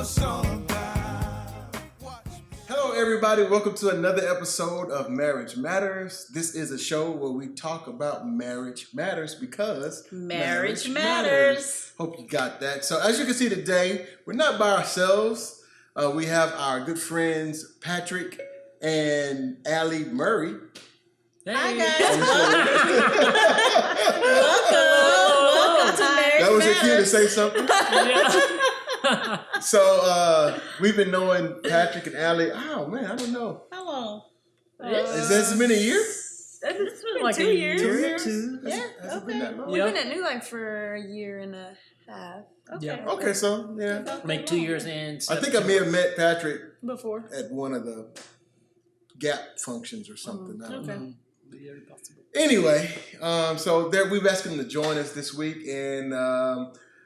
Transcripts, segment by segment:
Hello, everybody. Welcome to another episode of Marriage Matters. This is a show where we talk about marriage matters because marriage matters. Hope you got that. So as you can see today, we're not by ourselves. We have our good friends, Patrick and Allie Murray. Hey. Hi, guys. Welcome to Marriage That was your Matters. cue to say something? So we've been knowing Patrick and Allie. Oh man, I don't know. How long? Is this been a year? It's been like 2 years. 2 years? Yeah. Has it been that long? We've been at New Life for a year and a half. Okay. Yeah. Okay, so yeah. Make 2 years in. I think I may have met Patrick Before. at one of the Gap functions or something. I don't know. Okay. Very possible. Anyway, so we've asked him to join us this week, and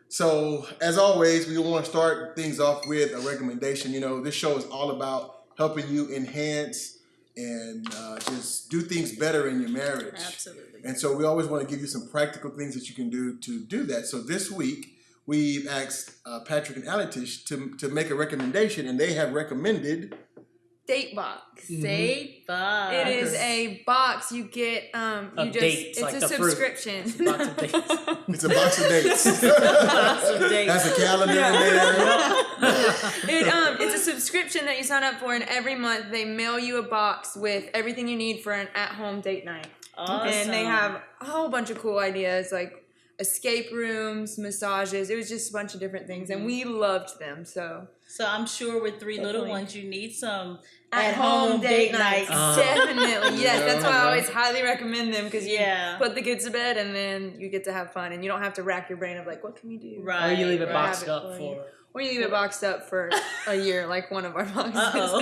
so as always, we want to start things off with a recommendation. You know, this show is all about helping you enhance and just do things better in your marriage. Absolutely. And so we always want to give you some practical things that you can do to do that. So this week, we've asked Patrick and Allie to make a recommendation, and they have recommended Date box. Date box. It is a box you get. Dates, it's like a the fruit. subscription. It's a box of dates. It's a box of dates. dates. That's a calendar in there. It's a subscription that you sign up for, and every month they mail you a box with everything you need for an at-home date night. Awesome. And they have a whole bunch of cool ideas like escape rooms, massages. It was just a bunch of different things, and we loved them. So I'm sure with three little Definitely. ones, you need some at-home date nights. Uh-huh. Definitely, yes. That's why I Yeah. always highly recommend them because you Yeah. put the kids to bed and then you get to have fun, and you don't have to rack your brain of like, what can we do? Right. Or you leave it Right. boxed Have it up for you. for. Or you leave it boxed up for a year, like one of our boxes. Uh-oh.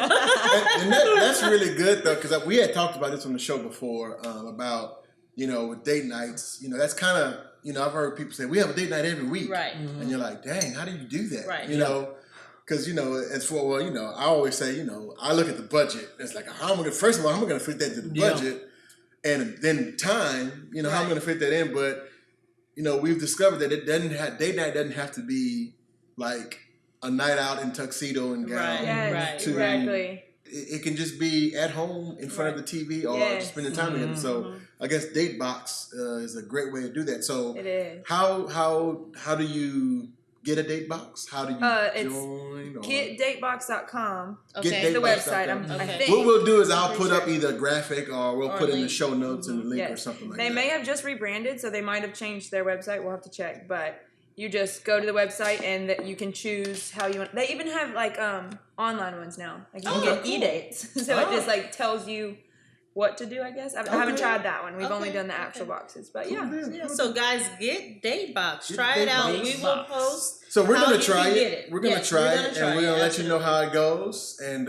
And that's really good though, because we had talked about this on the show before about with date nights. That's kind of I've heard people say we have a date night every week, Right. and you're like, dang, how do you do that? Right. Because as for I always say I look at the budget. It's like first of all, how am I going to fit that to the Yeah. budget, and then time. How I'm Right. going to fit that in, but we've discovered that date night doesn't have to be like a night out in tuxedo and gown. Right. Yes, Right. exactly. It can just be at home in front of the TV or Yes. just spending time together. So I guess Date Box is a great way to do that. So It is. how do you get a date box? How do you It's join? Or GetDateBox.com. Okay. The Datebox.com. website. I Okay. think. What we'll do is I'll Pretty put up sure. either a graphic or we'll Or put a in the link. show notes and a link or Yes. something like They that. may have just rebranded, so they might have changed their website. We'll have to check, but you just go to the website and that you can choose how you want. They even have like online ones now. Like you can get cool. e-dates, so it just like tells you what to do. I guess I haven't Okay. tried that one. We've only Okay. done the actual boxes, but Cool yeah. deal. Yeah, so guys, get Date Box. Get Try Date it out. Box. We will post. So we're how gonna you try can it. get it. We're gonna Yes, try we're it, gonna and try we're it, gonna let you know absolutely. how it goes. And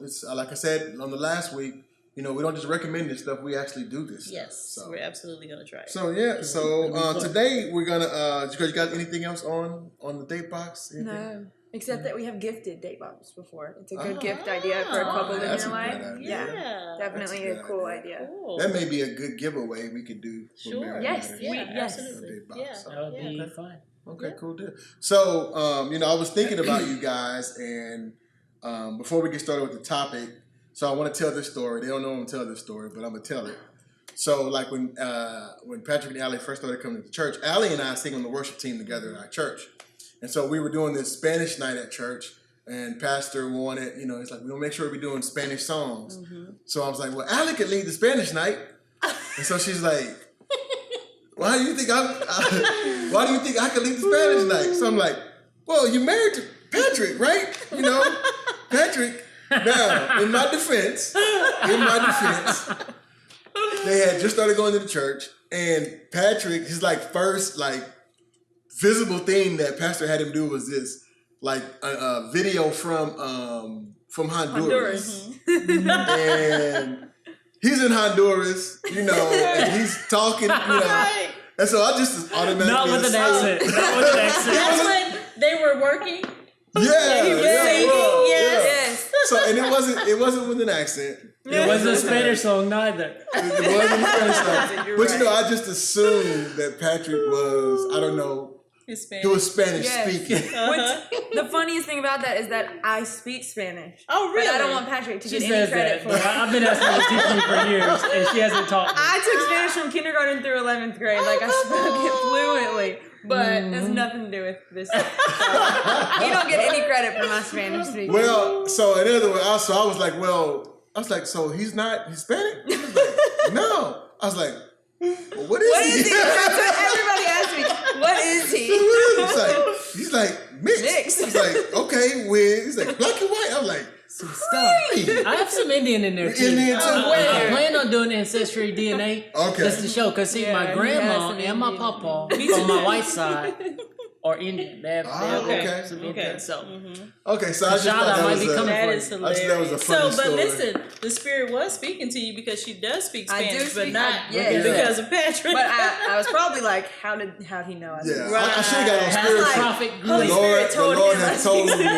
it's like I said on the last week. We don't just recommend this stuff. We actually do this. Yes, stuff. So. we're absolutely gonna try it. So yeah. So today we're gonna. You got anything else on the Date Box? Anything? No, except that we have gifted date boxes before. It's a good gift idea for a couple in that's your a life. good idea. Yeah, definitely That's a a good cool idea. idea. Cool. That may be a good giveaway we could do. For Sure. Marriage Yes, Matters. Yeah, yes. absolutely. Date box. Yeah. So, That would be Yeah. fun. Okay, cool deal. So, I was thinking about you guys, and before we get started with the topic, so I want to tell this story. They don't know I'm going to tell this story, but I'm going to tell it. So, like when Patrick and Allie first started coming to church, Allie and I sing on the worship team together in our church. And so we were doing this Spanish night at church, and Pastor wanted, it's like, we'll make sure we're doing Spanish songs. So I was like, well, Allie could lead the Spanish night. And so she's like, why do you think I could lead the Spanish night? So I'm like, well, you're married to Patrick, right? Patrick. Now, in my defense, they had just started going to the church, and Patrick, his first visible thing that Pastor had him do was this, a video from Honduras. And he's in Honduras, and he's talking, Right. and so I just automatically Not with an accent. Not with an accent. That's when they were working. Yeah, He was yeah, singing, well, yes. Yes. So, and it wasn't with an accent. It wasn't a Spanish song neither. It wasn't a Spanish song. You're But right. I just assumed that Patrick was, I don't know, Hispanic. He was Spanish Yes. speaking. Which, the funniest thing about that is that I speak Spanish. Oh, really? But I don't want Patrick to She get any says credit that, for but it. I've been asking her to teach me for years, and she hasn't taught me. I took Spanish from kindergarten through 11th grade. Like, I spoke it fluently. But it has nothing to do with this. You don't get any credit for my Spanish speaking. Well, so in other words, I was like, so he's not Hispanic? He was like, no. I was like, well, what is he? That's what everybody asks me. What is he? He's like mixed. Mixed. He's like, okay, he's like black and white. I'm like, Some stuff. I have some Indian in there too. Indian too? I Where? plan on doing ancestry DNA Okay. just to show. Cause see, Yeah, my he grandma has some and my Indian. papa on my white side are Indian. They have okay. some Okay. Indian. So okay, so I just Shout thought out that might was be a, coming That for is you. I just thought that was a hilarious. funny So, but story. listen, the spirit was speaking to you because she does speak I do Spanish, but speak- not yes. because of Patrick. But I was probably like, how'd he know? I Yeah, Right. I should have got on Pastor spirit. like, Prophet Holy Greek. Spirit The told Lord him has I told speak me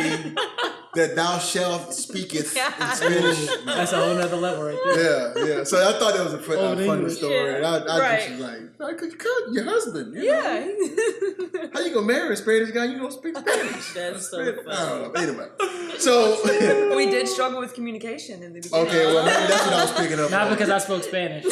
that thou shalt speaketh in Spanish. That's a whole nother level right there. Yeah. So I thought that was a funny English. story. And I Right. just was like, I could cut your husband. You know? Yeah. How you gonna marry a Spanish guy? You don't speak Spanish. That's so I funny. don't know. Anyway, so We did struggle with communication in the beginning. okay, well maybe that's what I was picking up Not on. because I spoke Spanish.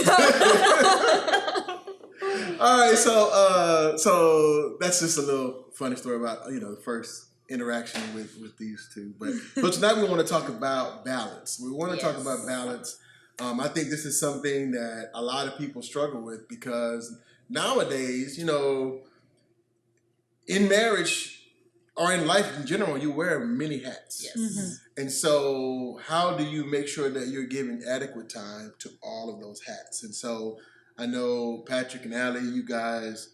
All right, so that's just a little funny story about the first interaction with these two. But tonight we want to talk about balance. We want to talk about balance. I think this is something that a lot of people struggle with because nowadays, in marriage or in life in general, you wear many hats. Yes. Mm-hmm. And so how do you make sure that you're giving adequate time to all of those hats? And so I know Patrick and Allie, you guys,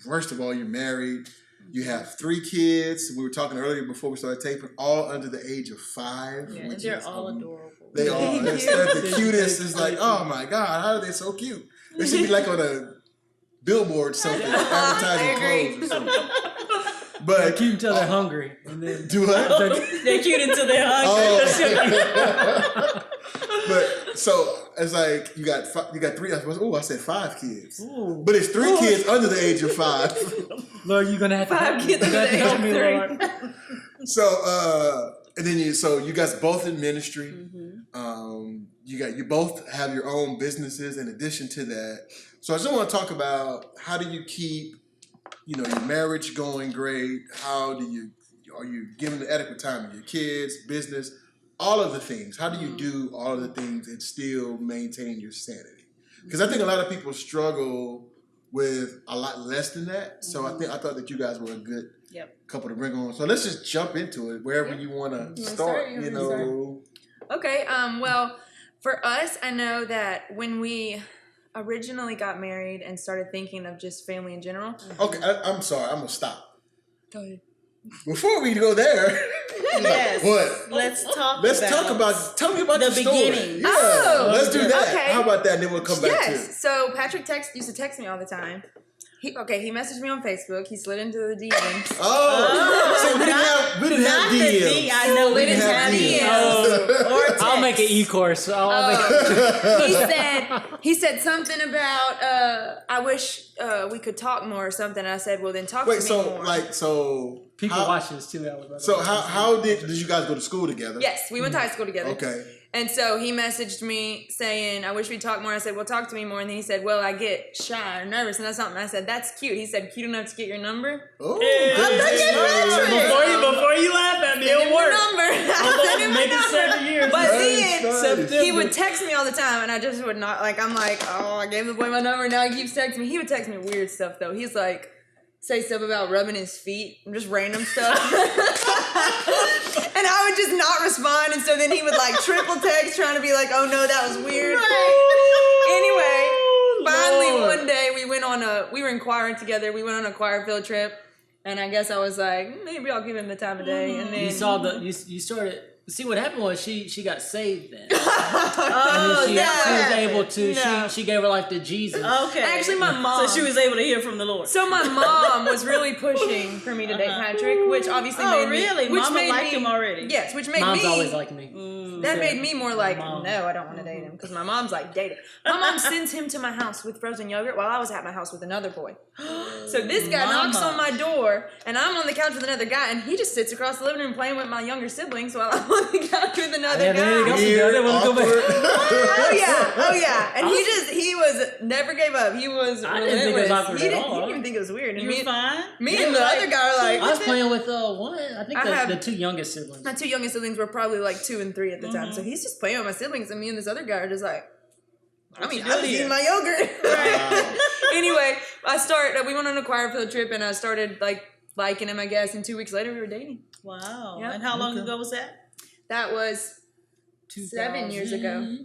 first of all, you're married. You have 3 kids. We were talking earlier before we started taping, all under the age of 5. Yeah, and which they're is, all adorable. They are. They're the cutest. It's like, oh my God, how are they so cute? They should be like on a billboard something, advertising clothes or something. But Keep until they're hungry. And then do what? They're cute until they're hungry. Oh. But so it's like you got 3. I said 5 kids, Ooh. but it's 3 kids under the age of 5. Lord, you're gonna have to 5 help me. kids You're gonna have to help me, under the Lord. So and then you guys both in ministry. You both have your own businesses in addition to that. So I just want to talk about how do you keep your marriage going great? Are you giving the adequate time to your kids, business, all of the things? How do you do all of the things and still maintain your sanity? Because I think a lot of people struggle with a lot less than that. So I thought that you guys were a good couple to bring on. So let's just jump into it wherever you want to start. Okay. Well, for us, I know that when we originally got married and started thinking of just family in general. Okay, I'm sorry. I'm gonna stop. Go ahead. Before we go there, Yes. what? Let's talk about. Tell me about the the story. beginning. Yeah, Oh, let's do that. okay. How about that? And then we'll come back to it. Yes. So Patrick used to text me all the time. He messaged me on Facebook. He slid into the DMs. Oh, so we didn't have Not the DMs. D. I know we didn't have DMs. Or text. I'll make an e-course. I'll make He said something about I wish we could talk more or something. And I said, well, then talk Wait, to me more. so people how, watch this too. So how did you guys go to school together? Yes, we went to high school together. Okay. And so he messaged me saying, I wish we'd talk more. I said, well, talk to me more. And then he said, well, I get shy or nervous. And that's something. I said, that's cute. He said, cute enough to get your number? Oh, Before you laugh at me, Send him it'll your work. number. I sent him Make my it number. 7 years. But Nice. then he would text me all the time, and I just would not, I'm like, oh, I gave the boy my number, now he keeps texting me. He would text me weird stuff, though. He's like, say stuff about rubbing his feet, just random stuff. And I would just not respond, and so then he would triple text trying to be like, oh no, that was weird. Anyway, finally Lord. one day we were in choir together, we went on a choir field trip, and I guess I was like, maybe I'll give him the time of day, and then... You started See, what happened was she got saved then. Oh, she was able to. No. She gave her life to Jesus. Okay. Actually, my mom. So she was able to hear from the Lord. So my mom was really pushing for me to date Patrick, which obviously made me. Really? Which Mama made liked me, him already. Yes, which made Mom's me. always liked me. That made me more like, Mom. no, I don't want to date him because my mom's like, date him. My mom sends him to my house with frozen yogurt while I was at my house with another boy. So this guy knocks on my door, and I'm on the couch with another guy, and he just sits across the living room playing with my younger siblings while I'm on the couch with another guy. Oh yeah, and he was never gave up. He was I didn't think it was awkward he at didn't, all. He didn't even think it was weird. And You were fine? Me and the other guy are like, I was playing with one. I think I have- the two youngest siblings. my two youngest siblings were probably like 2 and 3 at the time, so he's just playing with my siblings, and me and this other guy are just like, I mean, I was eating my yogurt. Anyway, we went on a choir field trip, and I started like liking him, I guess, and 2 weeks later we were dating. Wow. Yeah. And how long ago was that? That was 7 years ago,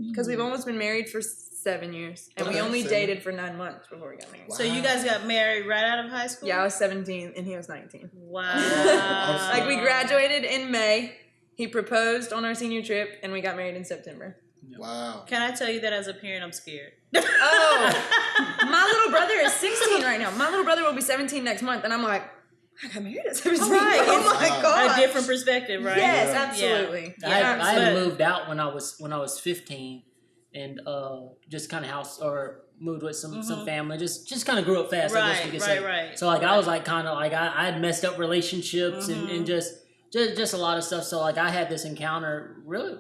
because we've almost been married for 7 years, and we only dated for 9 months before we got married. So you guys got married right out of high school? Yeah, I was 17 and he was 19. Wow. Like, we graduated in May, he proposed on our senior trip, and we got married in September. Wow. Can I tell you that as a parent, I'm scared. Oh, my little brother is 16 right now. My little brother will be 17 next month, and I'm like, I got married at 17. Right. Oh my God. A different perspective, right? Yes, absolutely. I had moved out when I was 15, and just kind of moved with some family. Just kind of grew up fast. I guess you could say. Right. So like I was like kind of like I had messed up relationships and just a lot of stuff. So like I had this encounter really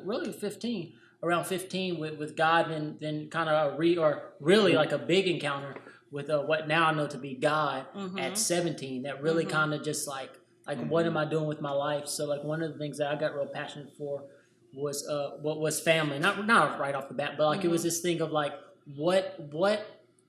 around 15 with God, and then kind of really like a big encounter with what now I know to be God at 17. That really kind of just like what am I doing with my life? So like one of the things that I got real passionate for was what was family. Not right off the bat, but like it was this thing of like what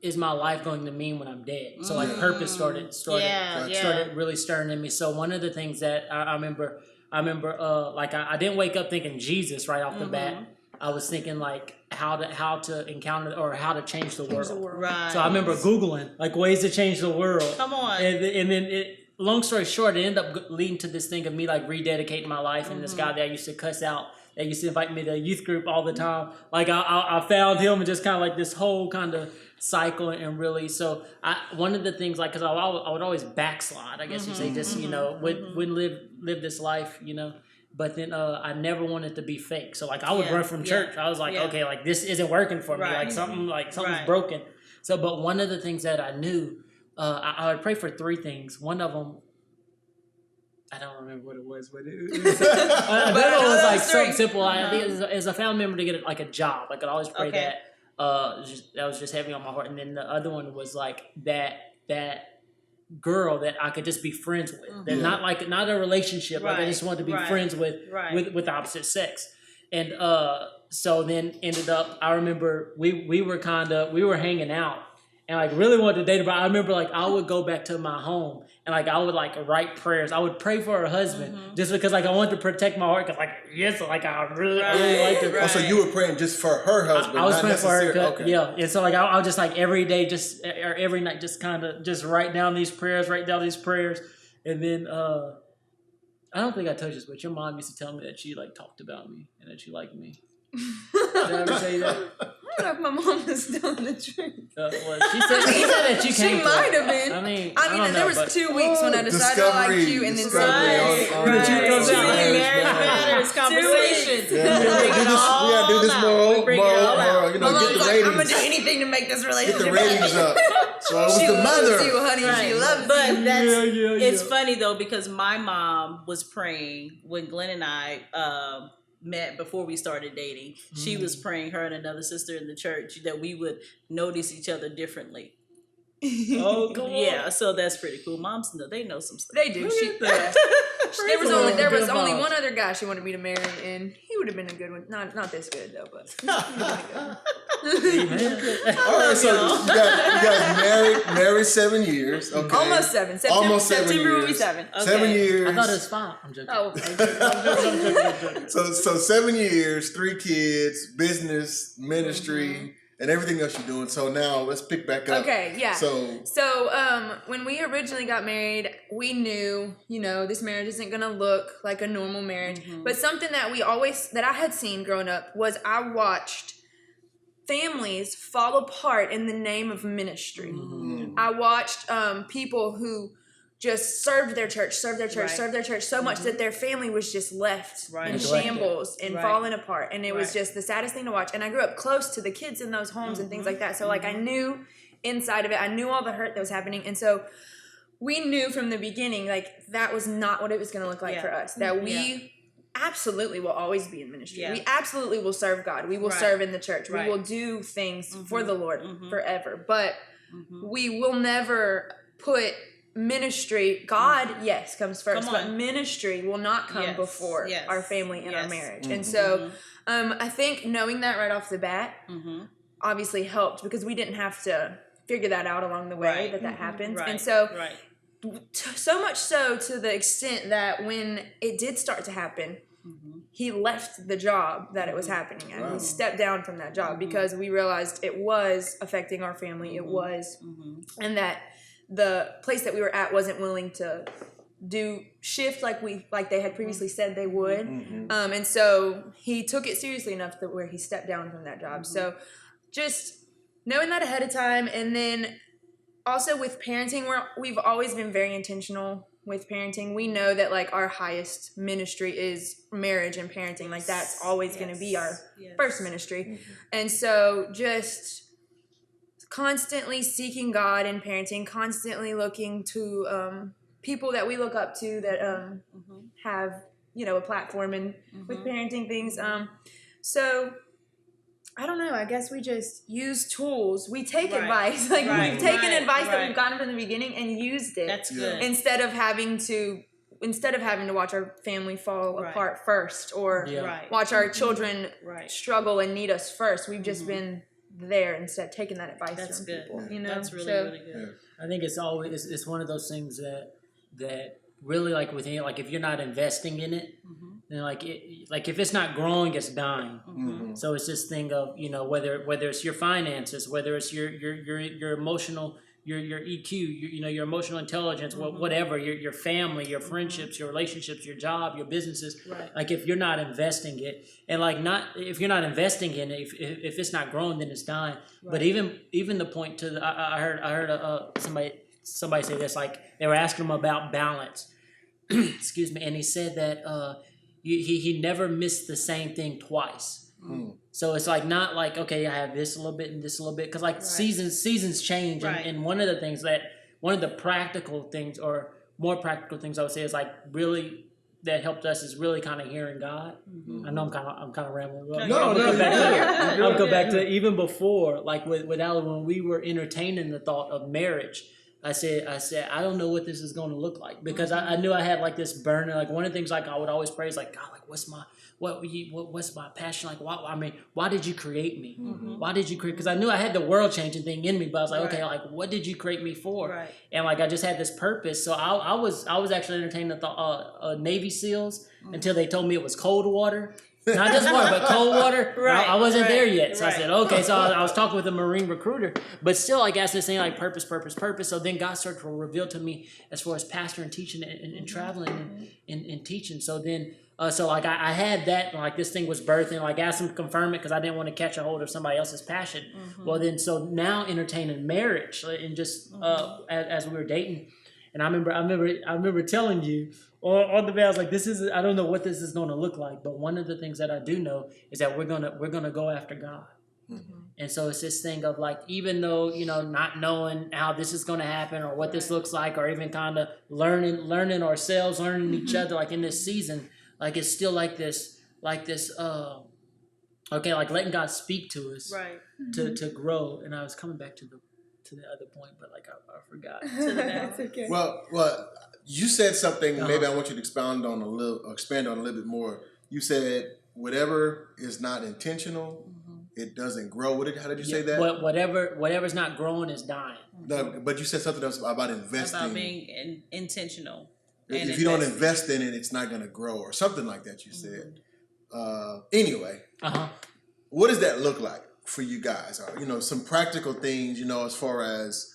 is my life going to mean when I'm dead? So like purpose started really stirring in me. So one of the things that I remember like I didn't wake up thinking Jesus right off the bat. I was thinking like how to encounter or how to change the world. Right. So I remember Googling like ways to change the world. Come on. And then long story short, it ended up leading to this thing of me like rededicating my life, and this guy that I used to cuss out, that used to invite me to youth group all the time. Like I found him, and just kind of like this whole kind of cycle, and really, so one of the things, like, because I would always backslide, I guess you say, just wouldn't live this life, But then I never wanted to be fake, so like I would run from church. I was like, okay, like this isn't working for me. Like something's broken. So, but one of the things that I knew, I would pray for 3 things. One of them, I don't remember what it was, but it was, another one was like something simple. I think as a family member to get like a job. Like I'd always pray that. That was just heavy on my heart. And then the other one was like that girl that I could just be friends with. That not a relationship. Like I just wanted to be friends with the opposite sex. And so then ended up, I remember we were hanging out and like really wanted to date her, but I remember like I would go back to my home and like I would like write prayers. I would pray for her husband just because like I wanted to protect my heart, because like I really liked her. Oh, so you were praying just for her husband? I was praying for her. Okay. Yeah, and so like I was just like every day, or every night, just kind of just write down these prayers, and then I don't think I told you this, but your mom used to tell me that she like talked about me and that she liked me. Did I ever say that? I don't know if my mom is telling the truth. Well, she said that you came. She might have been. I mean, there was 2 weeks when I decided I liked you, and then matters conversations. We gotta do this more. Get the ratings. I'm gonna do anything to make this relationship. Get the ratings up. So it was the mother. Loves you, honey. She loves you. But it's funny though, because my mom was praying when Glenn and I met before we started dating. She was praying, her and another sister in the church, that we would notice each other differently. Oh, cool. Yeah, so that's pretty cool. Moms know, they know some stuff. They do. There was only one other guy she wanted me to marry, and he would have been a good one. Not this good though, but he would have been good. All right, so you guys married 7 years. Okay. Almost 7. September will be 7. Okay. 7 years. I thought it was 5. I'm joking. Oh, So 7 years, 3 kids, business, ministry. and everything else you're doing. So now let's pick back up. Okay, yeah. So when we originally got married, we knew, this marriage isn't gonna look like a normal marriage. But something that I had seen growing up was I watched families fall apart in the name of ministry. I watched people who just served their church so much that their family was just left in shambles and falling apart. And it was just the saddest thing to watch. And I grew up close to the kids in those homes and things like that. So I knew inside of it, I knew all the hurt that was happening. And so we knew from the beginning, that was not what it was going to look like for us. That we absolutely will always be in ministry. We absolutely will serve God. We will serve in the church. We will do things for the Lord forever. But we will never put ministry, God, yes, comes first, but ministry will not come before our family and our marriage. And so I think knowing that right off the bat obviously helped, because we didn't have to figure that out along the way that happens. And so so much so to the extent that when it did start to happen, he left the job that it was happening at. He stepped down from that job because we realized it was affecting our family. It was, and that the place that we were at wasn't willing to do shift like they had previously said they would. And so he took it seriously enough that where he stepped down from that job. So just knowing that ahead of time, and then also with parenting, we've always been very intentional with parenting. We know that our highest ministry is marriage and parenting. That's always going to be our first ministry. And so just constantly seeking God in parenting, constantly looking to people that we look up to that have, a platform in with parenting things. So I don't know. I guess we just use tools. We take advice. We've taken advice that we've gotten from the beginning and used it. That's good. Instead of having to watch our family fall apart first, or watch our children struggle and need us first. We've just been there instead, taking that advice from people. That's really good. I think it's one of those things that really within if you're not investing in it, then if it's not growing, it's dying. So it's this thing of whether it's your finances, whether it's your emotional, your EQ, your emotional intelligence, whatever, your family, your friendships, your relationships, your job, your businesses. If you're not investing it, and if you're not investing in it, if it's not growing, then it's dying. But even the point to I heard somebody say this, they were asking him about balance. Excuse me, and he said that he never missed the same thing twice. So it's not okay, I have this a little bit and this a little bit, because seasons change, and one of the practical things, or more practical things I would say, is really that helped us is really kind of hearing God. I know I'm kind of rambling. I'll go back to even before, with Allie, when we were entertaining the thought of marriage. I said, I don't know what this is going to look like, because I knew I had this burning. One of the things I would always pray is God, what's my passion? Why did you create me? Why did you create? Because I knew I had the world changing thing in me, but I was okay, what did you create me for? And I just had this purpose. So I was actually entertaining the thought Navy SEALs until they told me it was cold water. Not just water, but cold water. I wasn't there yet. So I said, okay. So I was talking with a Marine recruiter, but still, asked this thing purpose. So then God started to reveal to me as far as pastor and teaching and traveling and teaching. So then, I had that, this thing was birthing, asked him to confirm it, because I didn't want to catch a hold of somebody else's passion. Well, then, so now entertaining marriage, and just as we were dating, and I remember telling you on the bed, I was I don't know what this is going to look like, but one of the things that I do know is that we're gonna go after God. And so it's this thing of even though not knowing how this is going to happen or what this looks like, or even kind of learning ourselves, learning each other, in this season, it's still this letting God speak to us, to grow. And I was coming back to the other point, but I forgot. That's okay. Well, you said something. Maybe I want you to expand on a little bit more. You said whatever is not intentional, it doesn't grow. How did you say that? Whatever's not growing is dying. No, but you said something else about investing. About being intentional. If you don't invest in it, it's not going to grow, or something like that. You said. Anyway, what does that look like for you guys are, some practical things, as far as,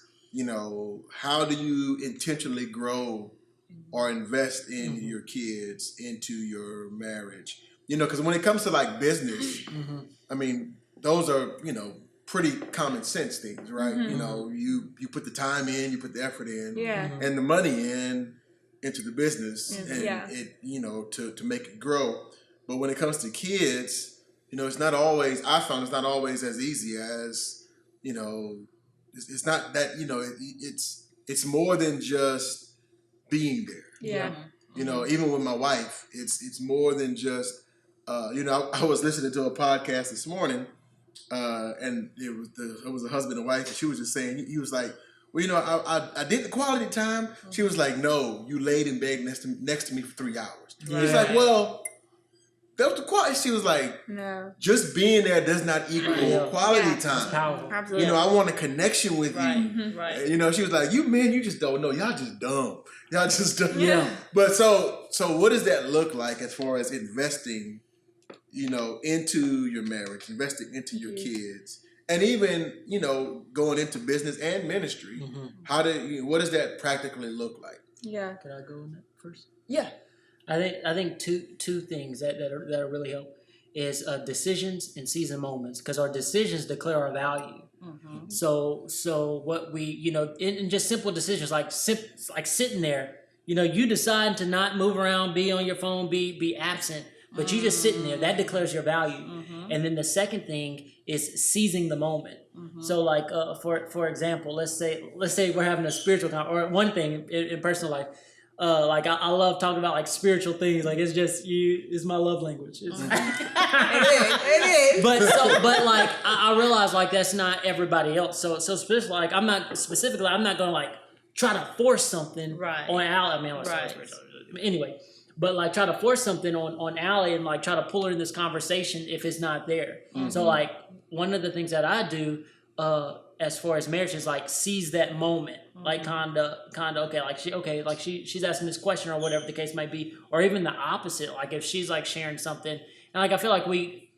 how do you intentionally grow or invest in your kids, into your marriage? Because when it comes to like business, I mean, those are, pretty common sense things, right? You put the time in, you put the effort in, and the money into the business, and it, to make it grow. But when it comes to kids, it's not always. I found it's not always as easy as, it's not that, it's more than just being there. Yeah. Even with my wife, it's more than just. I was listening to a podcast this morning, and it was a husband and wife, and she was just saying, he was like, well, I did the quality time. She was like, no, you laid in bed next to me for 3 hours. Right. He's like, well, that was the quality. She was like, no, just being there does not equal quality time. It's powerful. Absolutely. I want a connection with Right. you. Right. She was like, you men, you just don't know. Y'all just dumb. Y'all just dumb. Yeah. But so what does that look like as far as investing, into your marriage, investing into your kids, and even, going into business and ministry? What does that practically look like? Yeah. Can I go on that first? Yeah. I think two things that are really help is decisions and season moments, because our decisions declare our value. So what we, in just simple decisions like sitting there, you decide to not move around, be on your phone, be absent, but you just sitting there, that declares your value. And then the second thing is seizing the moment. So like for example, let's say we're having a spiritual time, or one thing in personal life. Like I love talking about like spiritual things. Like it's my love language. It is. But like I realize like that's not everybody else. So specifically, like I'm not gonna like try to force something on Allie. I mean, anyway, but like try to force something on Allie and like try to pull her in this conversation if it's not there. So like one of the things that I do as far as marriage is like seize that moment, like kinda okay, she's asking this question or whatever the case might be, or even the opposite, like if she's like sharing something, and like I feel like we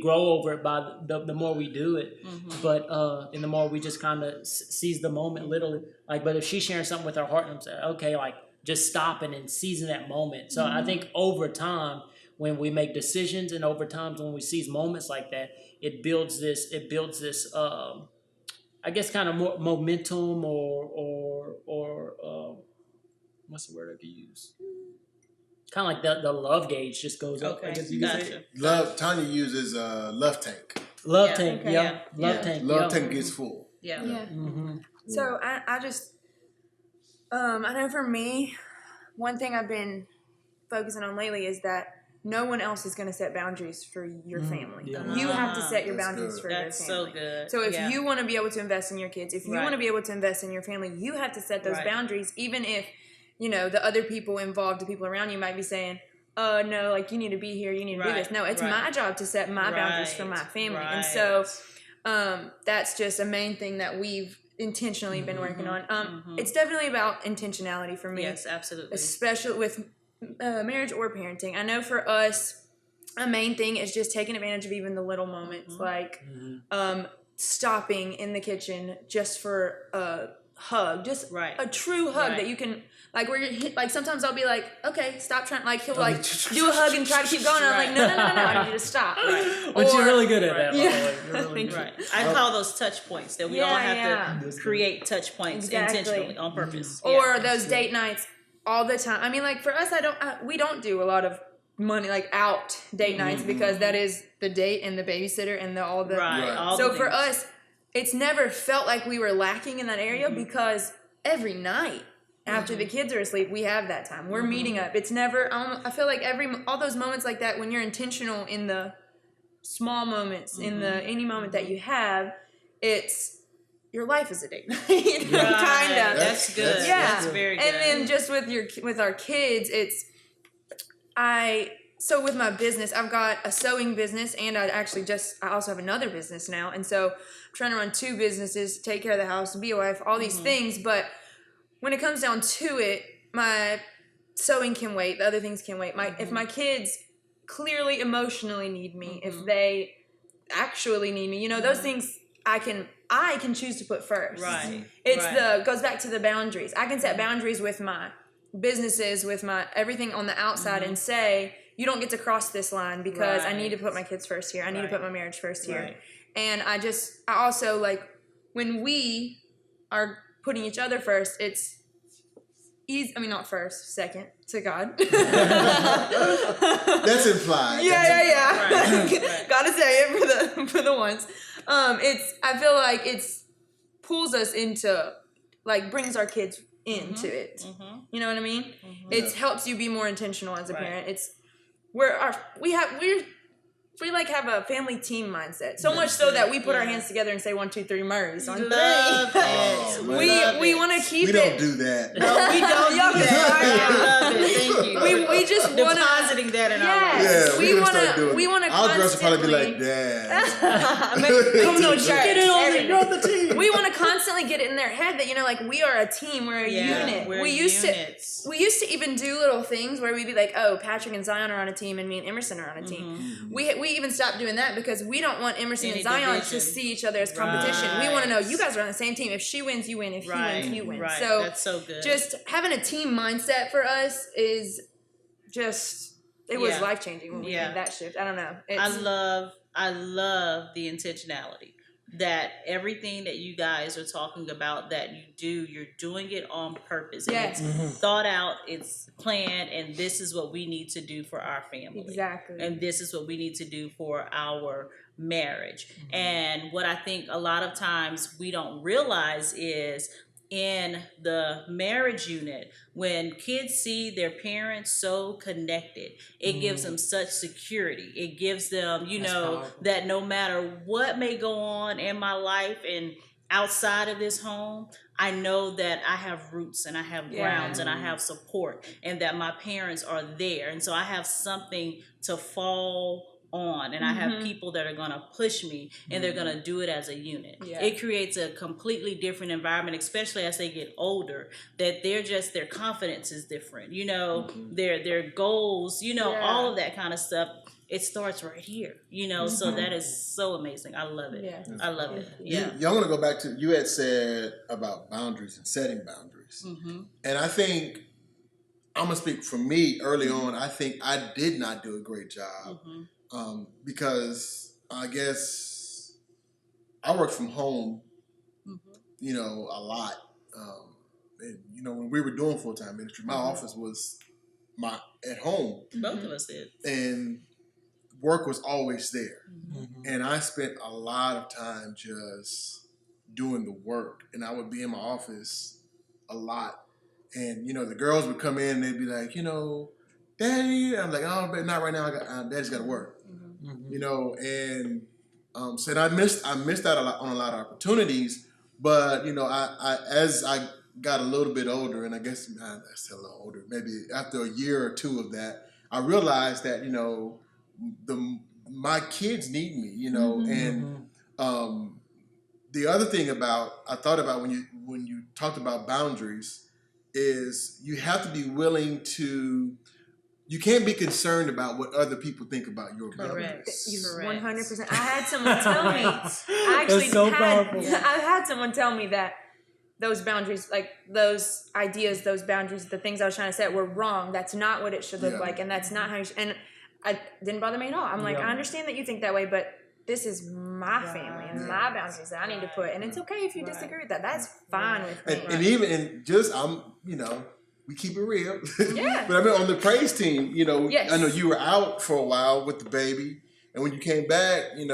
grow over it by the more we do it, but and the more we just kind of seize the moment, literally, like. But if she's sharing something with her heart, and I'm saying, okay, like just stopping and seizing that moment. So I think over time, when we make decisions, and over time when we seize moments like that, it builds this I guess kind of more momentum or what's the word I could use? Kind of like the love gauge just goes up. Okay, I guess you could say. Tanya uses love tank. Love tank, okay, yeah. Love tank. Love tank gets full. Yeah. So I just, I know for me, one thing I've been focusing on lately is that no one else is going to set boundaries for your family. Yeah. You have to set your That's boundaries good. for That's your family. so good. So if you want to be able to invest in your kids, if you want to be able to invest in your family, you have to set those boundaries, even if, the other people involved, the people around you might be saying, no, like you need to be here, you need to do this. No, it's my job to set my boundaries for my family. And so that's just a main thing that we've intentionally been working on. It's definitely about intentionality for me. Yes, absolutely. Especially with marriage or parenting. I know for us, a main thing is just taking advantage of even the little moments, like stopping in the kitchen just for a hug, just a true hug that you can, like where you're like, sometimes I'll be like, okay, stop trying, like he'll like do a hug and try to keep going, and I'm like, no, I need you to stop. But you're really good at that, by the way. You're really good. Right. I call those touch points, that we all have to create touch points intentionally on purpose. Or those date nights all the time. I mean, like for us, we don't do a lot of money like out date nights, because that is the date and the babysitter and all the all so the for things. us, it's never felt like we were lacking in that area, because every night after the kids are asleep, we have that time. We're meeting up. It's never, I feel like all those moments like that, when you're intentional in the small moments, in the any moment that you have, it's your life is a date night. Kind of. That's good. Yeah. That's very good. And then just with our kids, so with my business, I've got a sewing business, and I also have another business now. And so I'm trying to run two businesses, take care of the house, be a wife, all these things. But when it comes down to it, my sewing can wait. The other things can wait. If my kids clearly emotionally need me, if they actually need me. You know, those things I can choose to put first. Right. It's right. goes back to the boundaries. I can set boundaries with my businesses, with my everything on the outside, and say, you don't get to cross this line because I need to put my kids first here. I need to put my marriage first here. Right. And I also, like, when we are putting each other first, it's easy. I mean, not first, second to God. That's implied. Yeah. Right. Gotta say it for the ones. I feel like it's pulls us into, like, brings our kids into it. You know what I mean? It helps you be more intentional as a parent. It's we like have a family team mindset. So much so that we put our hands together and say 1, 2, 3 Murrays. Love it. We want to keep we don't do that. No, we don't do that. I love it. Thank you. We just want to depositing that in our lives. Yeah, we want to. We want to. Our girls will probably be like, Dad. Come on, church. You're on the team. We want to constantly get it in their head that, you know, like, we are a team, we're a unit. We're We used to even do little things where we'd be like, oh, Patrick and Zion are on a team and me and Emerson are on a team. We even stopped doing that because we don't want Emerson and Zion to see each other as competition. We want to know, you guys are on the same team. If she wins, you win. If he wins, you win. Right. So that's so good. just having a team mindset for us is just, it was life-changing when we made that shift. I don't know. I love the intentionality. That everything that you guys are talking about that you do, you're doing it on purpose. And it's thought out, it's planned, and this is what we need to do for our family. Exactly. And this is what we need to do for our marriage. And what I think a lot of times we don't realize is in the marriage unit, when kids see their parents so connected, it gives them such security. It gives them, that no matter what may go on in my life and outside of this home, I know that I have roots and I have grounds and I have support, and that my parents are there. And so I have something to fall on, and I have people that are going to push me, and they're going to do it as a unit. It creates a completely different environment, especially as they get older, that their confidence is different, their goals, all of that kind of stuff. It starts right here, so that is so amazing. I love it. I love it. Y'all want to go back to, you had said about boundaries and setting boundaries. And I think, I'm going to speak for me early on, I think I did not do a great job. Because I guess I worked from home, a lot. And, when we were doing full-time ministry, my office was at home. Both of us did. And work was always there. And I spent a lot of time just doing the work. And I would be in my office a lot. And, the girls would come in and they'd be like, Daddy, I'm like, oh, but not right now. Daddy's got to work. And so I missed out on a lot of opportunities. But as I got a little bit older, and I guess that's still a little older, maybe after a year or two of that, I realized that my kids need me. And the other thing I thought about when you talked about boundaries is you have to be willing to. You can't be concerned about what other people think about your boundaries. 100%. I had someone tell me. I had someone tell me that those boundaries, like those ideas, those boundaries, the things I was trying to set were wrong. That's not what it should look like, and that's not how you should. And it didn't bother me at all. I'm like, I understand that you think that way, but this is my family and my boundaries that I need to put. And it's okay if you disagree with that. That's fine with me. And even we keep it real. Yeah. But I mean, on the praise team, yes. I know you were out for a while with the baby, and when you came back, you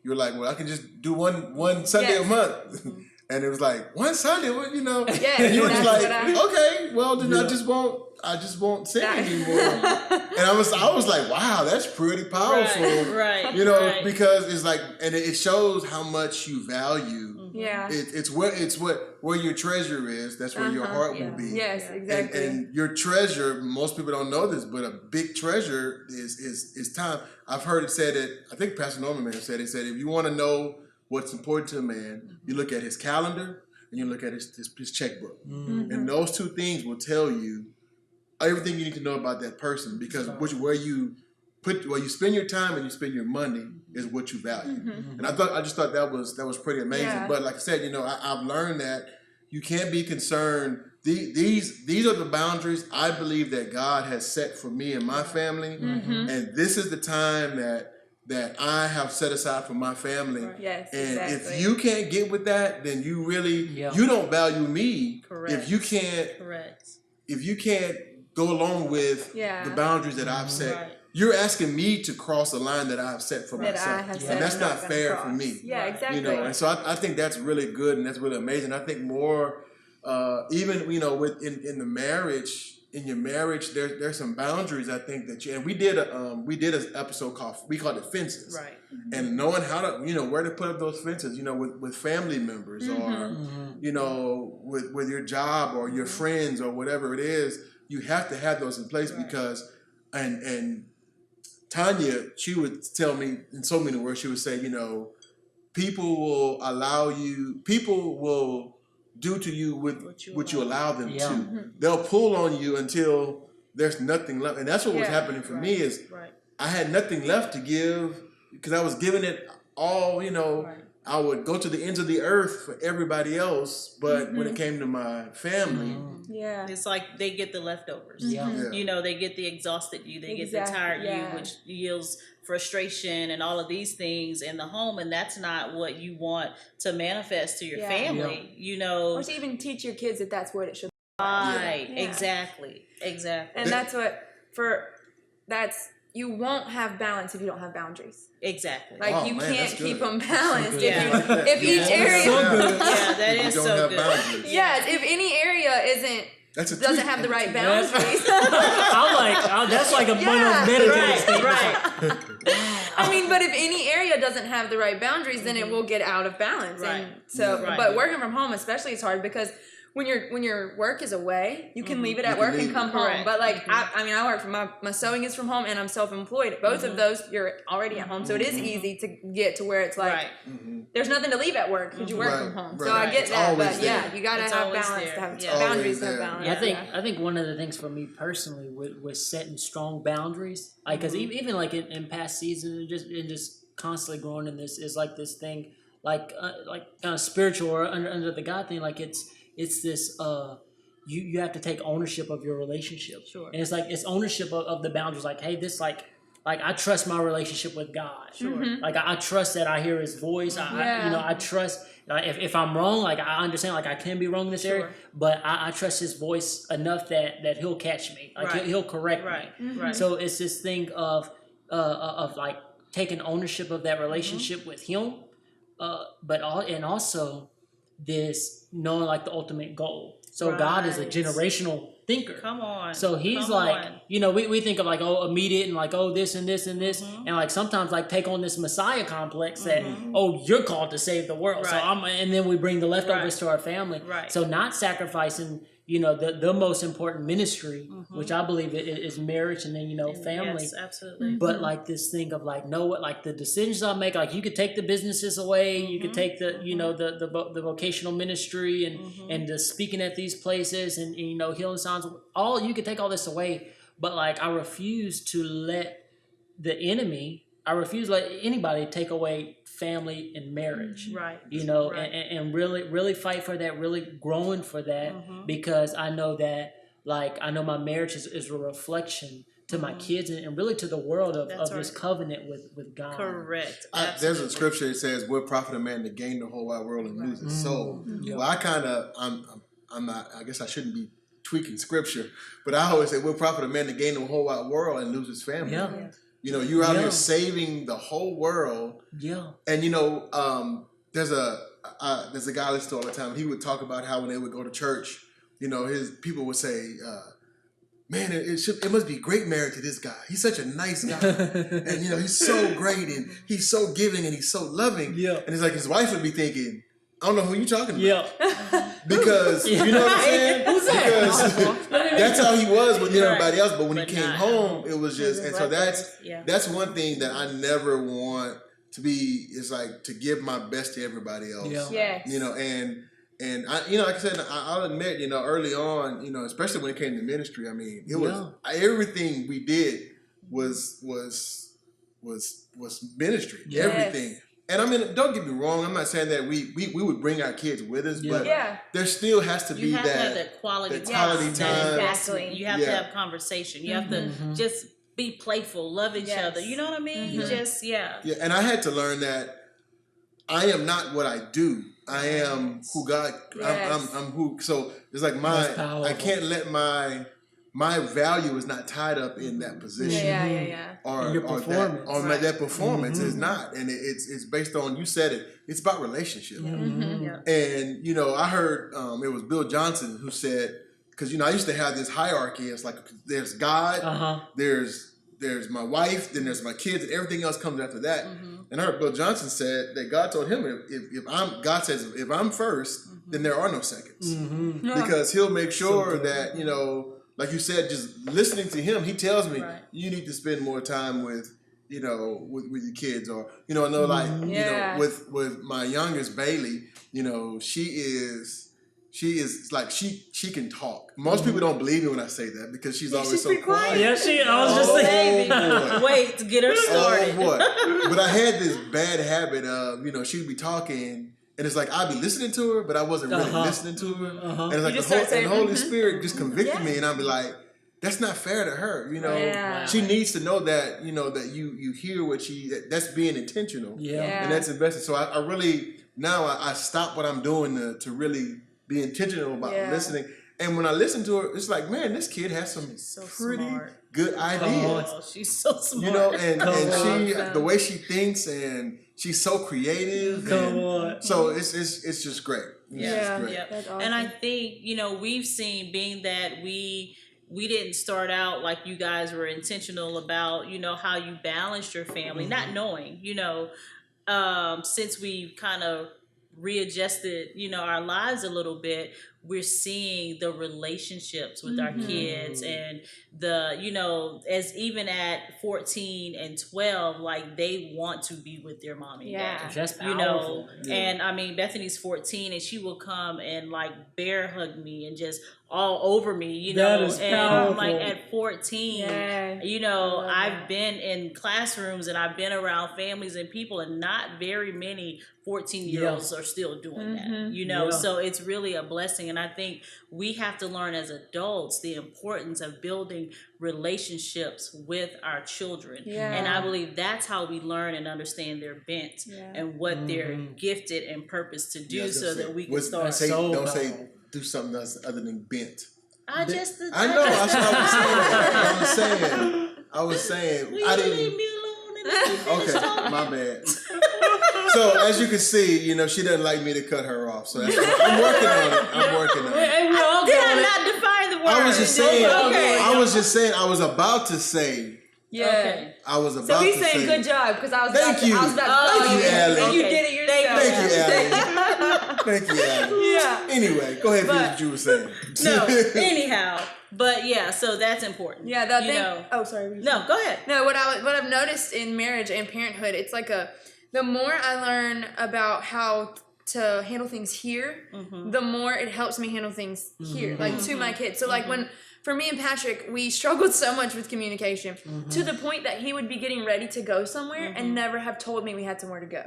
were like, well, I can just do one Sunday a month. And it was like, one Sunday, Yeah, and you were just like, okay, well, then I just won't sing anymore. And I was like, wow, that's pretty powerful. Right. Because it's like, and it shows how much you value. Yeah. It's where your treasure is, that's where your heart will be. Yes, exactly. And your treasure, most people don't know this, but a big treasure is time. I've heard it said that, I think Pastor Norman may have said it, if you want to know what's important to a man, you look at his calendar and you look at his checkbook. And those two things will tell you everything you need to know about that person, because where you you spend your time and you spend your money is what you value. And I just thought that was pretty amazing. Yeah. But like I said, I've learned that you can't be concerned. These are the boundaries I believe that God has set for me and my family, and this is the time that I have set aside for my family. Yes, and exactly. if you can't get with that, then you really you don't value me. Correct. If you can't Correct. if you can't go along with the boundaries that I've set, Right. you're asking me to cross a line that I've set for That myself, I have set and that's I'm not gonna fair cross. for me. Yeah, exactly. And so I think that's really good and that's really amazing. I think more, even in the marriage, in your marriage, there's some boundaries. I think that and we did an episode we called it Fences, Right. and knowing how to where to put up those fences, with family members or with your job or your friends or whatever it is, you have to have those in place because and Tanya, she would tell me in so many words, she would say, people will do to you what you allow them to. They'll pull on you until there's nothing left. And that's what was happening for me is I had nothing left to give because I was giving it all, I would go to the ends of the earth for everybody else, but when it came to my family, it's like they get the leftovers. They get the exhausted you, they get the tired you, which yields frustration and all of these things in the home, and that's not what you want to manifest to your family. Or to even teach your kids that that's what it should be. Right. Exactly. And that's you won't have balance if you don't have boundaries. Exactly. Like you can't keep them balanced if if each area. That is so good. Yes, if any area doesn't have the right boundaries. That's like a meditative right. I mean, but if any area doesn't have the right boundaries, then it will get out of balance. Right. And so, but working from home especially is hard because when your work is away, you can leave it at work and come home. But like I work from my sewing is from home and I'm self-employed. Both of those you're already at home, so it is easy to get to where it's like there's nothing to leave at work because you work from home. So I get that, but you gotta have balance to have boundaries to have balance. I think one of the things for me personally was setting strong boundaries, like because even like in past seasons and just constantly growing in this is like this thing like kind of spiritual or under the God thing, like it's this you have to take ownership of your relationship. Sure. And it's ownership of the boundaries. Like, hey, this like I trust my relationship with God. Sure. Like I trust that I hear His voice. I trust if I'm wrong, like I understand like I can be wrong in this area, but I trust His voice enough that He'll catch me. Like he'll correct me. Right. So it's this thing of like taking ownership of that relationship with Him, but also this knowing like the ultimate goal. So God is a generational thinker. Come on. So He's we think of like, immediate and like, this and this and this. And like sometimes like take on this Messiah complex that, you're called to save the world. Right. So and then we bring the leftovers to our family. Right. So not sacrificing, the most important ministry, which I believe is marriage and then, family. Yes, absolutely. But like this thing of like, like the decisions I make, like you could take the businesses away, you could take the, the vocational ministry and the speaking at these places and healing signs, you could take all this away. But like, I refuse to let anybody take away family and marriage. Right. And really, really fight for that, really growing for that, because I know that, like, I know my marriage is a reflection to my kids and really to the world of this covenant with God. Correct. There's a scripture that says, "What profit a man to gain the whole wide world and lose his soul?" Well, I'm not. I guess I shouldn't be tweaking scripture, but I always say, "What profit a man to gain the whole wide world and lose his family?" Yeah. You're out here saving the whole world. Yeah. And there's a guy I listen to all the time. He would talk about how when they would go to church, his people would say, "Man, it must be great married to this guy. He's such a nice guy, and he's so great, and he's so giving, and he's so loving." Yeah. And it's like his wife would be thinking, "I don't know who you're talking about." Yeah. Because you know what I'm saying? Who's that? Because that's how he was with everybody else. But when he came home, it was just, and so that's one thing that I never want to be. Is like to give my best to everybody else. Yeah. Yes. And I, like I said, I'll admit, early on, especially when it came to ministry, I mean, it was everything we did was ministry, Yes. everything. And I mean, don't get me wrong. I'm not saying that we would bring our kids with us, but there still has to be you have to have that that quality quality time. time. Exactly. You have to have conversation. You have to just be playful, love each other. You know what I mean? You just Yeah, and I had to learn that I am not what I do. I am who God. I'm who. So it's like I can't let my value is not tied up in that position. Or your performance. that performance is not, and it's based on, you said it. It's about relationship. And you know, I heard it was Bill Johnson who said, because you know I used to have this hierarchy. It's like there's God, there's my wife, then there's my kids, and everything else comes after that. And I heard Bill Johnson said that God told him God says if I'm first, then there are no seconds, because He'll make sure that, you know, like you said, just listening to Him, He tells me you need to spend more time with, you know, with your kids, or you know, I know like you know, with my youngest Bailey, you know, she is like she can talk. Most people don't believe me when I say that, because she's always so quiet. Yeah, I was just saying. Wait to get her started. But I had this bad habit of, you know, she'd be talking, and it's like I'd be listening to her, but I wasn't really listening to her. And it's like the Holy Spirit just convicted me, and I'd be like, that's not fair to her. You know, she needs to know that, you know, that you hear what that's being intentional. And that's invested. So I really, now I stop what I'm doing to really be intentional about listening. And when I listen to her, it's like, man, this kid has some pretty good ideas. Oh, she's so smart. You know, and she, the way she thinks, and she's so creative. So it's just great. Yeah. That's awesome. And I think, you know, we've seen, being that we didn't start out like you guys were intentional about, you know, how you balanced your family, not knowing, you know, since we kind of readjusted, you know, our lives a little bit, we're seeing the relationships with our kids, and the, you know, as even at 14 and 12, like they want to be with their mommy and dad. That's powerful. You know, and I mean, Bethany's 14 and she will come and like bear hug me and just all over me, you know, and powerful. like at 14, you know, I've been in classrooms and I've been around families and people, and not very many 14-year-olds are still doing that, you know, so it's really a blessing. And I think we have to learn as adults the importance of building relationships with our children. And I believe that's how we learn and understand their bent and what they're gifted and purposed to do, so that we can start. Don't say do something else other than bent. I know. That's what I was saying. Will you leave me alone and let me finish talking? My bad. So as you can see, you know, she doesn't like me to cut her off. So that's I'm working on it. Did I not define the word? I was just saying. I was about to say. I was about to say. So he's saying good job, because I was about to Thank you, Allie. and you did it yourself. Thank you, Allie. Anyway, go ahead and finish what you were saying. No, anyhow. But yeah, so that's important. Yeah, that thing. Oh, sorry. No, go ahead. No, what I've noticed in marriage and parenthood, it's like the more I learn about how to handle things here, the more it helps me handle things here, like to my kids. So like when, for me and Patrick, we struggled so much with communication to the point that he would be getting ready to go somewhere and never have told me we had somewhere to go.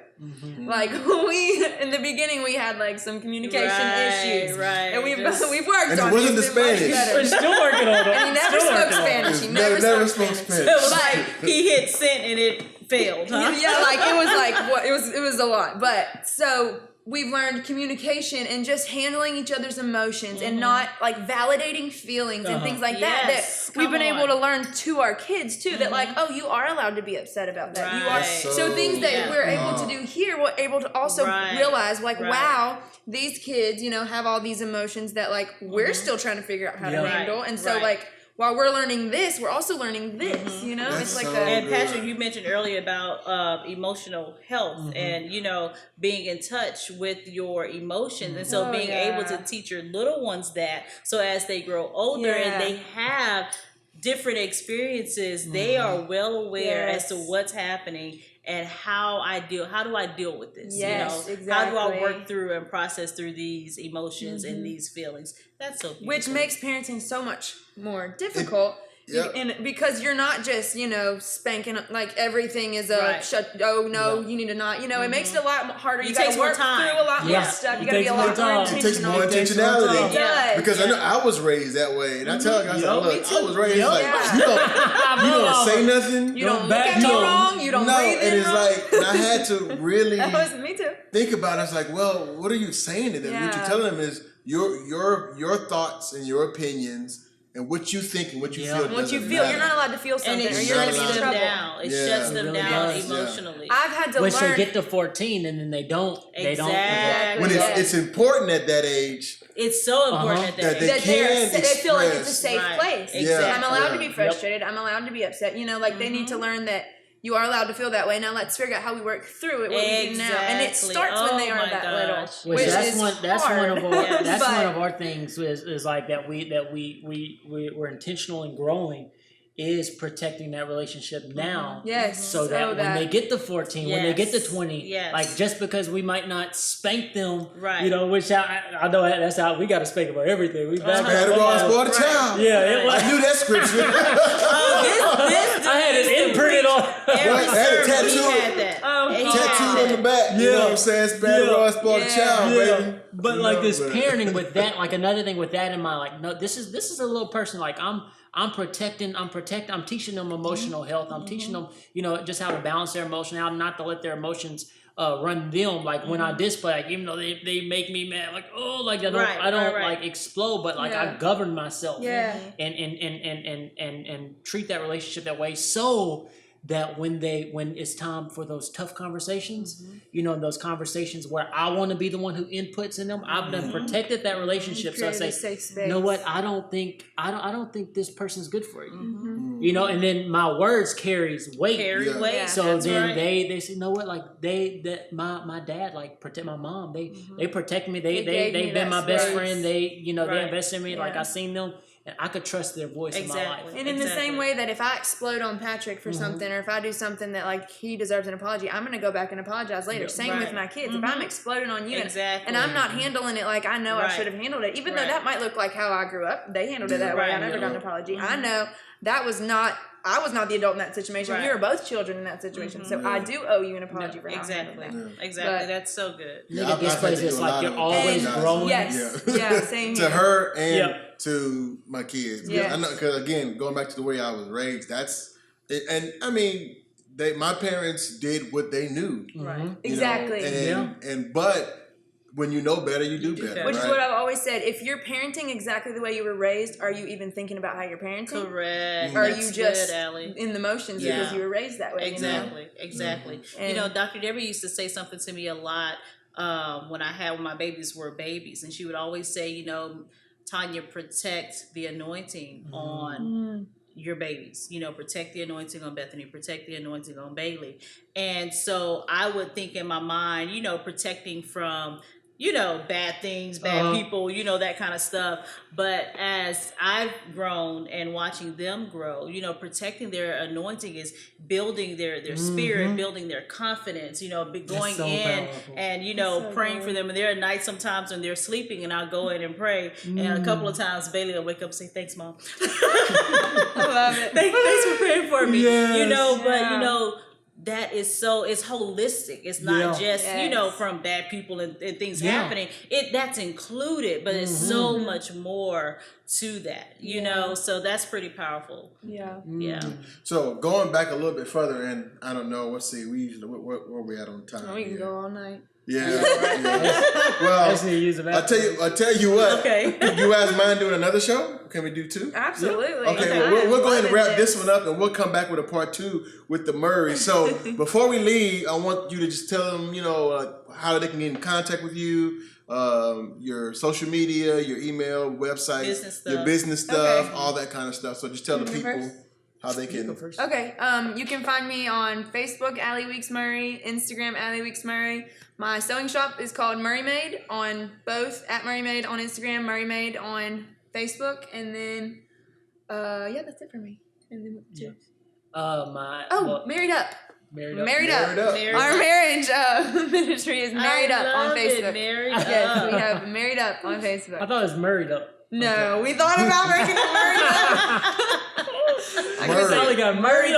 Like in the beginning, we had like some communication issues, and we've worked and on it. Wasn't the Spanish. We're still working on it. And he never spoke Spanish. He never spoke Spanish. It was like he hit sent and it failed, huh? Yeah, like it was like what it was a lot. But so we've learned communication and just handling each other's emotions and not like validating feelings and things like that we've been able to learn to our kids too, that like, oh, you are allowed to be upset about that. You are. So things that we're able to do here, we're able to also realize like, wow, these kids, you know, have all these emotions that like we're still trying to figure out how to handle. And so like, while we're learning this, we're also learning this, you know? That's it's like And Patrick, you mentioned earlier about emotional health and, you know, being in touch with your emotions. And so being able to teach your little ones that, so as they grow older and they have different experiences, they are well aware as to what's happening and how do I deal with this? Yes, you know, how do I work through and process through these emotions and these feelings? That's so beautiful. Which makes parenting so much more difficult Yep. And because you're not just, spanking, like everything is a you need to not, it makes it a lot harder. You got to work through a lot more stuff. You got to be a lot more intentional. It takes more intentionality. It does. Because I know I was raised that way. And I tell guys, look, I was raised like, you don't say nothing. You don't look at me wrong. You don't breathe in wrong. And it's like, and I had to really That was me too. think about it. It's like, well, what are you saying to them? What you're telling them is your thoughts and your opinions and what you think and what you feel. What you feel, you're not allowed to feel something, and it or you're going to be in trouble. Down. It shuts them down emotionally. I've had to Which learn. they get to 14 and then they don't. They don't. When it's important at that age. It's so important at that age. They feel like it's a safe place. Exactly. I'm allowed to be frustrated. I'm allowed to be upset. They need to learn that you are allowed to feel that way. Now let's figure out how we work through it. What we do now, and it starts when they are that little. Which that's is one of our hard. one of our things is like that we're intentional in growing. Is protecting that relationship now, so that when they get to 14, when they get to 20, like just because we might not spank them, which I know that's how we got to spank them for everything. We bad Ross for the child. Yeah, I knew that scripture. I had it imprinted on. I had a tattoo. Tattooed on the back. You know what I'm saying? It's bad Ross for the child, baby. But like this parenting with that, like another thing with that in mind, like no, this is a little person. Like I'm teaching them emotional health. I'm teaching them, just how to balance their emotion, how not to let their emotions run them. Like when I display, like, even though they make me mad, like I don't like explode, but like I govern myself, and treat that relationship that way, so that when it's time for those tough conversations, those conversations where I want to be the one who inputs in them, I've done protected that relationship. So I say, you know what, I don't think this person's good for you. And then my words carries weight. So then they say, you know what, like my dad, like protect my mom. They protect me. They've been my best friend. They invest in me. Like I seen them. And I could trust their voice in my life. And in the same way that if I explode on Patrick for something, or if I do something that like he deserves an apology, I'm going to go back and apologize later. Same with my kids. If I'm exploding on you and I'm not handling it like I know I should have handled it, even though that might look like how I grew up, they handled it that way. I never got an apology. I know I was not the adult in that situation. We were both children in that situation. So I do owe you an apology for how I handled that. Exactly. That's so good. This place is like you're always growing. Same to here. her and to my kids. Yeah. I know, because again, going back to the way I was raised, that's it, and I mean, my parents did what they knew. Right. Exactly. But when you know better, you do better. Which is what I've always said. If you're parenting exactly the way you were raised, are you even thinking about how you're parenting? Correct. Or are you just in the motions because you were raised that way? Exactly. Dr. Debbie used to say something to me a lot when my babies were babies, and she would always say, Tanya, protect the anointing on your babies. Protect the anointing on Bethany, protect the anointing on Bailey. And so I would think in my mind, protecting from, bad things, bad people, that kind of stuff. But as I've grown and watching them grow, protecting their anointing is building their spirit, building their confidence, going in and, praying for them. And there are nights sometimes when they're sleeping and I'll go in and pray. And a couple of times Bailey will wake up and say, thanks, Mom. I love it. Thanks for praying for me. But, that is it's holistic. It's not just, from bad people and things happening. That's included, but it's so much more to that, so that's pretty powerful. So going back a little bit further, and I don't know, let's see, we usually, where we at on time? We can go all night. Yeah. Well, I'll tell you what. Okay. You guys mind doing another show? Can we do two? Absolutely. Okay, well, we'll go ahead and wrap this one up, and we'll come back with a part 2 with the Murrays. So before we leave, I want you to just tell them, how they can get in contact with you, your social media, your email, website, your business stuff, all that kind of stuff. So just tell the people how they can. Okay, you can find me on Facebook, Allie Weeks Murray, Instagram, Allie Weeks Murray. My sewing shop is called Murray Made on both, at Murray Made on Instagram, Murray Made on Facebook, and then that's it for me. And then Married Up. Married Up. Our marriage ministry is Married Up on Facebook. Yes, we have Married Up on Facebook. I thought it was Married Up. No, we thought about making it Married Up. Sally got Murray.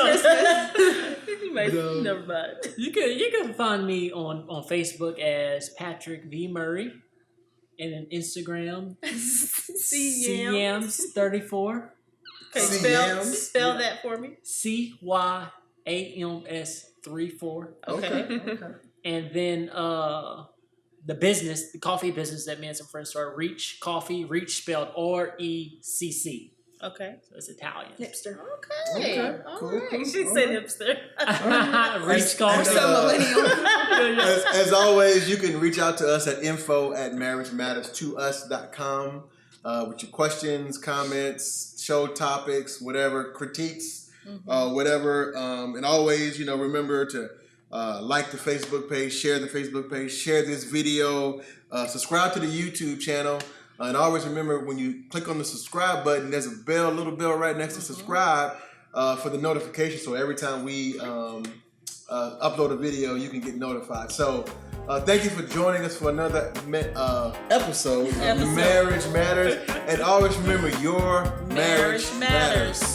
Never mind. You can find me on Facebook as Patrick V Murray, and on Instagram CYAMS34. Okay, spell that for me. CYAMS34. Okay. And then the coffee business that me and some friends started, Reach Coffee, Reach spelled RECC. Okay. So it's Italian. Hipster. Okay. Cool. She said hipster. Reach Coffee. As always, you can reach out to us at info@marriagematterstous.com with your questions, comments, show topics, whatever, critiques, whatever. And always, remember to like the Facebook page, share the Facebook page, share this video, subscribe to the YouTube channel. And always remember, when you click on the subscribe button, there's a little bell right next to subscribe for the notification. So every time we upload a video, you can get notified. So thank you for joining us for another episode of Marriage Matters. And always remember, your marriage matters.